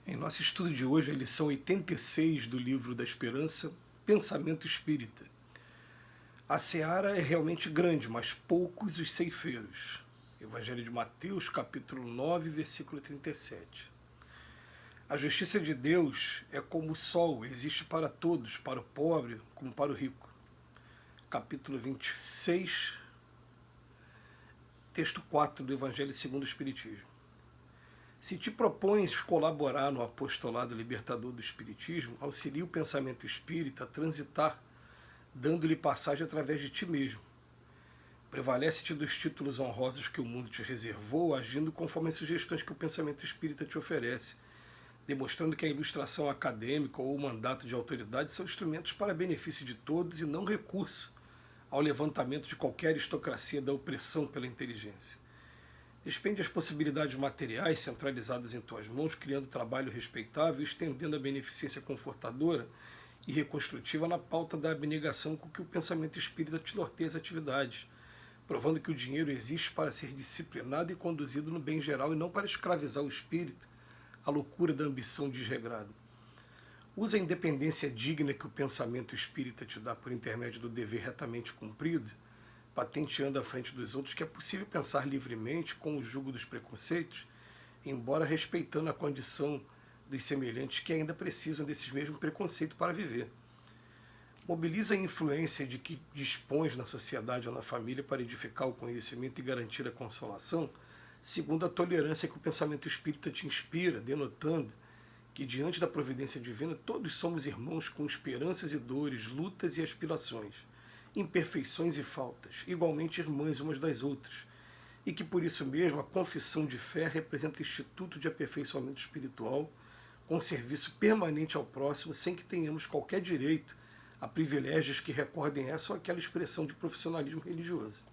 Em nosso estudo de hoje, a lição 86 do livro da Esperança, Pensamento Espírita. A seara é realmente grande, mas poucos os ceifeiros. Evangelho de Mateus, capítulo 9, versículo 37. A justiça de Deus é como o sol, existe para todos, para o pobre como para o rico. Capítulo 26, texto 4 do Evangelho segundo o Espiritismo. Se te propões colaborar no apostolado libertador do Espiritismo, auxilie o pensamento espírita a transitar, dando-lhe passagem através de ti mesmo. Prevalece-te dos títulos honrosos que o mundo te reservou, agindo conforme as sugestões que o pensamento espírita te oferece, demonstrando que a ilustração acadêmica ou o mandato de autoridade são instrumentos para benefício de todos e não recurso ao levantamento de qualquer aristocracia da opressão pela inteligência. Despende as possibilidades materiais centralizadas em tuas mãos, criando trabalho respeitável e estendendo a beneficência confortadora e reconstrutiva na pauta da abnegação com que o pensamento espírita te norteia as atividades, provando que o dinheiro existe para ser disciplinado e conduzido no bem geral e não para escravizar o espírito à loucura da ambição desregrada. Usa a independência digna que o pensamento espírita te dá por intermédio do dever retamente cumprido, patenteando à frente dos outros que é possível pensar livremente com o jugo dos preconceitos, embora respeitando a condição dos semelhantes que ainda precisam desses mesmos preconceitos para viver. Mobiliza a influência de que dispões na sociedade ou na família para edificar o conhecimento e garantir a consolação, segundo a tolerância que o pensamento espírita te inspira, denotando que diante da providência divina todos somos irmãos com esperanças e dores, lutas e aspirações, imperfeições e faltas, igualmente irmãs umas das outras, e que por isso mesmo a confissão de fé representa instituto de aperfeiçoamento espiritual, com serviço permanente ao próximo, sem que tenhamos qualquer direito a privilégios que recordem essa ou aquela expressão de profissionalismo religioso.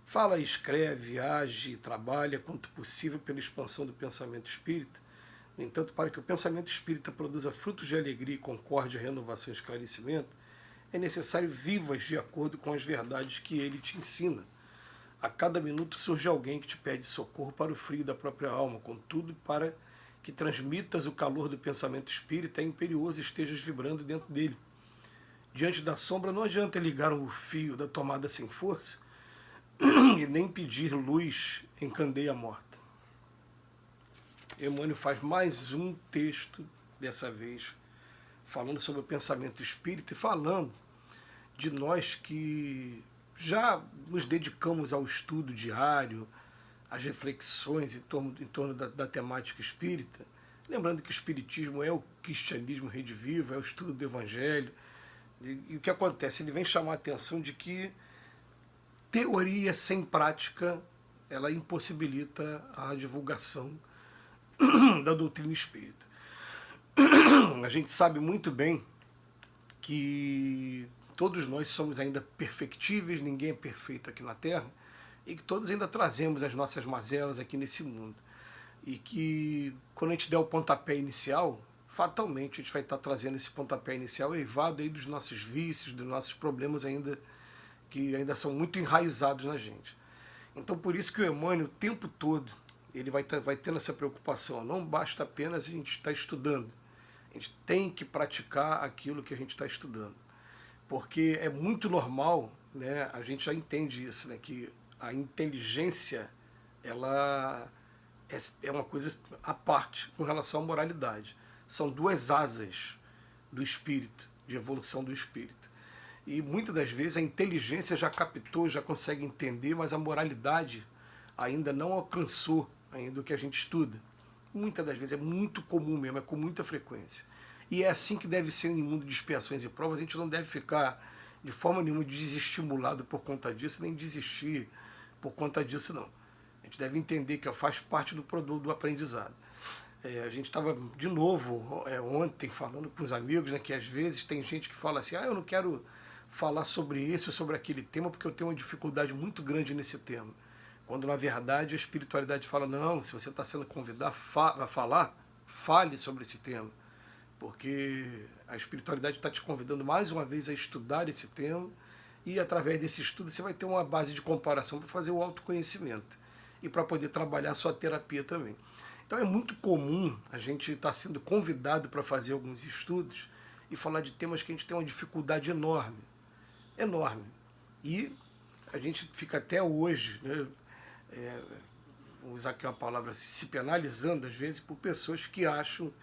Fala, escreve, age e trabalha quanto possível pela expansão do pensamento espírita. No entanto, para que o pensamento espírita produza frutos de alegria, concórdia, renovação e esclarecimento, é necessário vivas de acordo com as verdades que ele te ensina. A cada minuto surge alguém que te pede socorro para o frio da própria alma, contudo, para que transmitas o calor do pensamento espírita, é imperioso estejas vibrando dentro dele. Diante da sombra não adianta ligar o fio da tomada sem força e nem pedir luz em candeia morta. Emmanuel faz mais um texto, dessa vez, falando sobre o pensamento espírita e falando de nós que já nos dedicamos ao estudo diário, às reflexões em torno da temática espírita, lembrando que o espiritismo é o cristianismo redivivo, é o estudo do evangelho, e o que acontece? Ele vem chamar a atenção de que teoria sem prática, ela impossibilita a divulgação da doutrina espírita. A gente sabe muito bem que todos nós somos ainda perfectíveis, ninguém é perfeito aqui na Terra, e que todos ainda trazemos as nossas mazelas aqui nesse mundo. E que quando a gente der o pontapé inicial, fatalmente a gente vai estar trazendo esse pontapé inicial eivado aí dos nossos vícios, dos nossos problemas ainda, que ainda são muito enraizados na gente. Então por isso que o Emmanuel o tempo todo ele vai tendo essa preocupação. Não basta apenas a gente estar estudando, a gente tem que praticar aquilo que a gente está estudando. Porque é muito normal, né, a gente já entende isso, né, que a inteligência ela é uma coisa à parte com relação à moralidade. São duas asas do espírito, de evolução do espírito. E muitas das vezes a inteligência já captou, já consegue entender, mas a moralidade ainda não alcançou ainda o que a gente estuda. Muitas das vezes é muito comum mesmo, é com muita frequência. E é assim que deve ser em mundo de expiações e provas. A gente não deve ficar de forma nenhuma desestimulado por conta disso, nem desistir por conta disso, não. A gente deve entender que faz parte do produto do aprendizado. A gente estava, de novo, ontem falando com os amigos, né, que às vezes tem gente que fala assim, eu não quero falar sobre esse ou sobre aquele tema porque eu tenho uma dificuldade muito grande nesse tema. Quando, na verdade, a espiritualidade fala, não, se você está sendo convidado a falar, fale sobre esse tema. Porque a espiritualidade está te convidando mais uma vez a estudar esse tema e, através desse estudo, você vai ter uma base de comparação para fazer o autoconhecimento e para poder trabalhar a sua terapia também. Então é muito comum a gente estar sendo convidado para fazer alguns estudos e falar de temas que a gente tem uma dificuldade enorme, enorme. E a gente fica até hoje, né, vou usar aqui uma palavra assim, se penalizando às vezes por pessoas que acham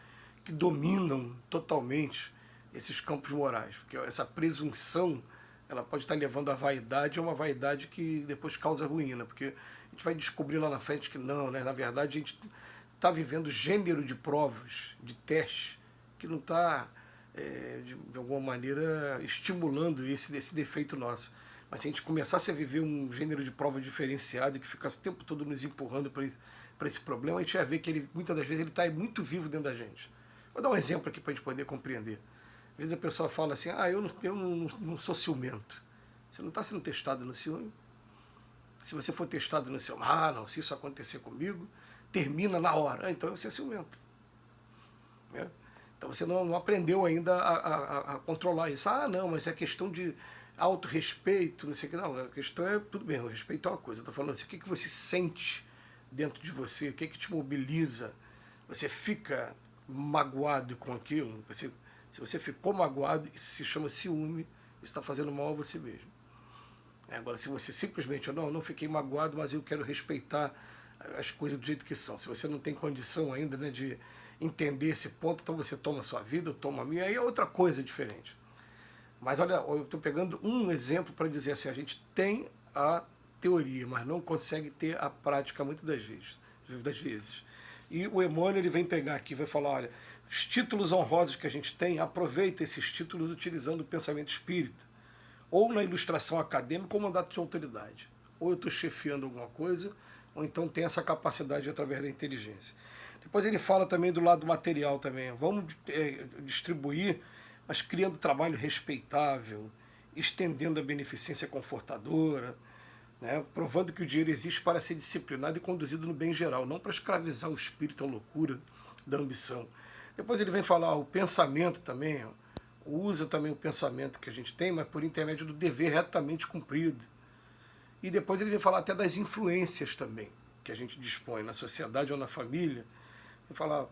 que dominam totalmente esses campos morais, porque essa presunção ela pode estar levando à vaidade, a uma vaidade que depois causa ruína, porque a gente vai descobrir lá na frente que não, né? Na verdade a gente está vivendo gênero de provas, de testes, que não está, de alguma maneira, estimulando esse defeito nosso. Mas se a gente começasse a viver um gênero de prova diferenciado, que ficasse o tempo todo nos empurrando para esse problema, a gente vai ver que ele, muitas das vezes ele está muito vivo dentro da gente. Vou dar um exemplo aqui para a gente poder compreender. Às vezes a pessoa fala assim, eu não sou ciumento. Você não está sendo testado no ciúme? Se você for testado no ciúme, não, se isso acontecer comigo, termina na hora. Então você é ciumento. Né? Então você não aprendeu ainda a controlar isso. Não, mas é questão de autorrespeito, não sei o que. Não, a questão é, tudo bem, o respeito é uma coisa. Eu estou falando assim, o que você sente dentro de você? O que te mobiliza? Você fica magoado com aquilo? Se você ficou magoado, isso se chama ciúme, isso está fazendo mal a você mesmo. Agora, se você simplesmente, não fiquei magoado, mas eu quero respeitar as coisas do jeito que são. Se você não tem condição ainda, né, de entender esse ponto, então você toma a sua vida, eu tomo a minha, aí é outra coisa diferente. Mas olha, eu estou pegando um exemplo para dizer assim, a gente tem a teoria, mas não consegue ter a prática muitas das vezes. E o Emmanuel ele vem pegar aqui, vai falar, olha, os títulos honrosos que a gente tem, aproveita esses títulos utilizando o pensamento espírita, ou na ilustração acadêmica ou mandato de autoridade. Ou eu estou chefiando alguma coisa, ou então tem essa capacidade através da inteligência. Depois ele fala também do lado material também. Vamos distribuir, mas criando trabalho respeitável, estendendo a beneficência confortadora, né, provando que o dinheiro existe para ser disciplinado e conduzido no bem geral, não para escravizar o espírito à loucura da ambição. Depois ele vem falar o pensamento também, usa também o pensamento que a gente tem, mas por intermédio do dever retamente cumprido. E depois ele vem falar até das influências também, que a gente dispõe na sociedade ou na família. Ele fala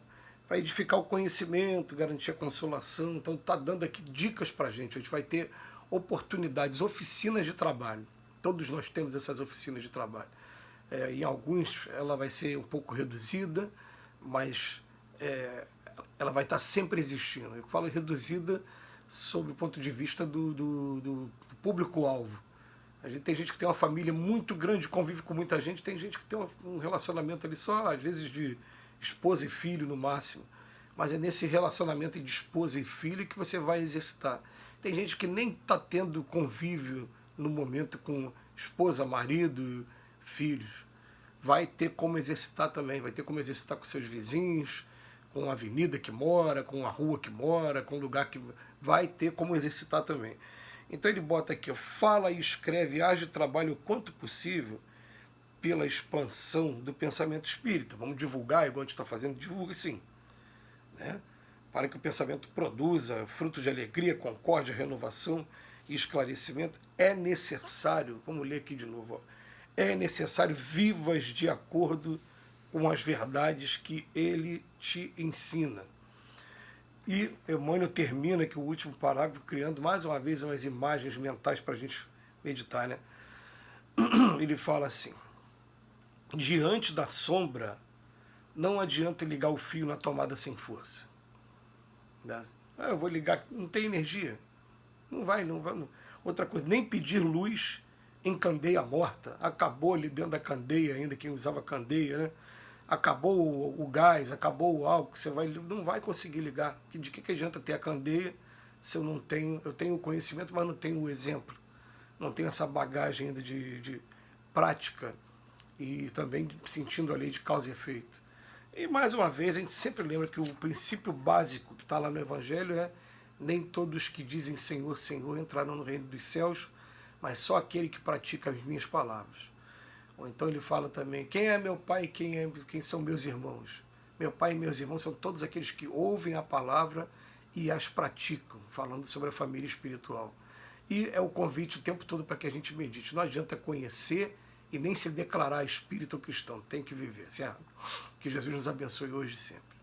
para edificar o conhecimento, garantir a consolação. Então está dando aqui dicas para a gente vai ter oportunidades, oficinas de trabalho. Todos nós temos essas oficinas de trabalho. Em alguns ela vai ser um pouco reduzida, mas ela vai estar sempre existindo. Eu falo reduzida sob o ponto de vista do público-alvo. Tem gente que tem uma família muito grande, convive com muita gente, tem gente que tem um relacionamento ali só, às vezes, de esposa e filho no máximo. Mas é nesse relacionamento de esposa e filho que você vai exercitar. Tem gente que nem está tendo convívio no momento com esposa, marido, filhos. Vai ter como exercitar também, vai ter como exercitar com seus vizinhos, com a avenida que mora, com a rua que mora, com o lugar que... Vai ter como exercitar também. Então ele bota aqui, fala e escreve, age e trabalha o quanto possível pela expansão do pensamento espírita. Vamos divulgar, igual a gente está fazendo, divulga sim. Né? Para que o pensamento produza frutos de alegria, concórdia, renovação e esclarecimento, é necessário, vamos ler aqui de novo, ó, é necessário vivas de acordo com as verdades que ele te ensina. E Emmanuel termina aqui o último parágrafo criando mais uma vez umas imagens mentais para a gente meditar, né? Ele fala assim, diante da sombra não adianta ligar o fio na tomada sem força. Eu vou ligar, não tem energia. Não vai. Outra coisa, nem pedir luz em candeia morta. Acabou ali dentro da candeia ainda, quem usava candeia, né? Acabou o gás, acabou o álcool, você não vai conseguir ligar. De que adianta ter a candeia se eu tenho o conhecimento, mas não tenho o exemplo. Não tenho essa bagagem ainda de prática e também sentindo a lei de causa e efeito. E mais uma vez, a gente sempre lembra que o princípio básico que está lá no Evangelho é nem todos que dizem Senhor, Senhor entrarão no reino dos céus, mas só aquele que pratica as minhas palavras. Ou então ele fala também, quem é meu pai e quem são meus irmãos? Meu pai e meus irmãos são todos aqueles que ouvem a palavra e as praticam, falando sobre a família espiritual. E é o convite o tempo todo para que a gente medite. Não adianta conhecer e nem se declarar espírito ou cristão, tem que viver. Certo? Que Jesus nos abençoe hoje e sempre.